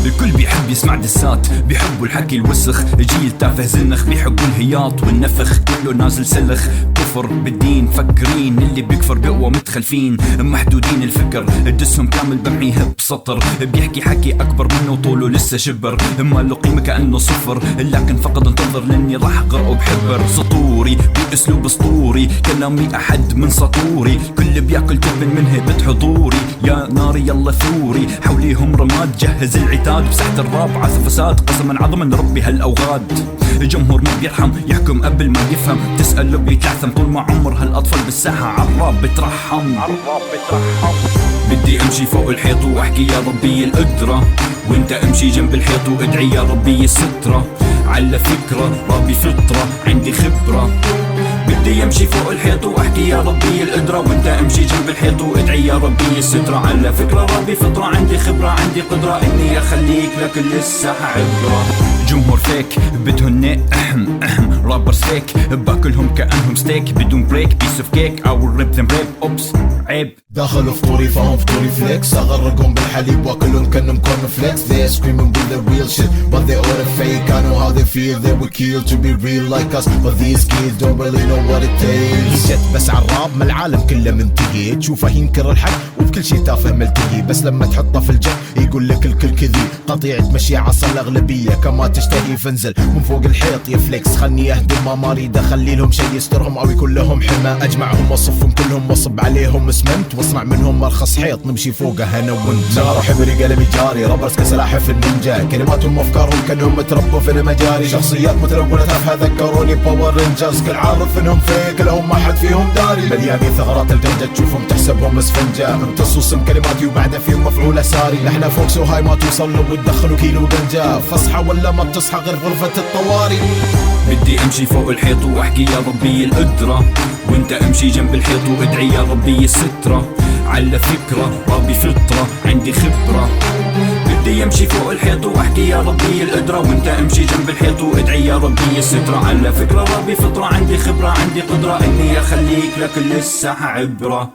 الكل بيحب يسمع دسات، بيحبوا الحكي الوسخ، جيل تافه زنخ، بيحبوا الهياط والنفخ، كله نازل سلخ. كفر بالدين فكرين، اللي بيكفر بقوى متخلفين، محدودين الفكر، دسهم كامل بمعيها بسطر، بيحكي حكي اكبر منه وطوله لسه شبر، ما له قيمه كانه صفر، لكن فقط انتظر لاني راح اقرأه بحبر. سطوري باسلوب اسطوري، كلامي احد من سطوري، كل بياكل تبن من هيبه حضوري، يا ناري يلا ثوري، حوليهم رماد جهز العتاد، بساحة الراب عاث فساد، قسما عظما ربي هالاوغاد. جمهور ما بيرحم، يحكم قبل ما يفهم، تسأل لو بيتلعثم، طول ما عمر هالاطفال بالساحة عالراب بترحم. بدي امشي فوق الحيط واحكي يا ربي القدرة، وانت امشي جنب الحيط وادعي يا ربي السترة، على فكرة ربي فطرة عندي خبرة. بدي امشي فوق الحيط واحكي يا ربي القدرة، وانت امشي جنب الحيط وادعي يا ربي السترة، على فكرة ربي فطرة عندي خبرة، عندي قدرة اني اخليك لكن لسه عبرة. جمهور فيك بدهن رابرز فيك، باكلهم كأنهم ستيك بدون بريك، بيس اوف كيك او ريب ذم ريب. اوبس عيب داخل فطوري فهم فطوري فليكس، اغرقهم بالحليب واكلهم كانهم كورن فليكس. They're screaming with the real shit but they all the fake. I know how they feel, they were killed to be real like us, but these kids don't really know what it takes. جت بس عالراب ما العالم كله منتهي، تشوفه ينكر الحق وبكل شي تافه ملتهي، بس لما تحطه في الجد يقول لك الكل كذي، قطيع تمشي عصا الاغلبيه كما تشتهي، فانزل من فوق الحيط يا فليكس، خلني اهدم ما اريد اخلي لهم شي يسترهم او يكون لهم حما، اجمعهم واصفهم كلهم واصب عليهم اسمنت، واصنع منهم ارخص حيط نمشي فوقه انا وانت. نار حبري قلمي جاري، ربرز كسلاحف النينجا، كلماتهم وافكارهم كانهم متربوا في المجاري، شخصيات متلونة تافهة ذكروني باور رينجرز، كل عارف انهم فيك لهم ما حد فيهم داري، مليانين ثغرات الجنجة تشوفهم تحسبهم اسفنجة، امتصوا سم كلماتي وبعدها فيهم مفعول اساري، لحنا فوق سو هاي ما توصلوا وتدخلوا كيلو جنجة، فصحى ولا ما بتصحى غير غرفة الطوارئ. بدي امشي فوق الحيط واحكي يا ربي القدرة، وانت امشي جنب الحيط وادعي يا ربي السترة، على فكرة ربي فطرة عندي خبرة. بدي امشي فوق الحيط واحكي يا ربي القدرة، وانت امشي جنب الحيط وادعي يا ربي السترة، على فكرة ربي فطرة عندي خبرة، عندي قدرة اني اخليك لكن لسه عبرة.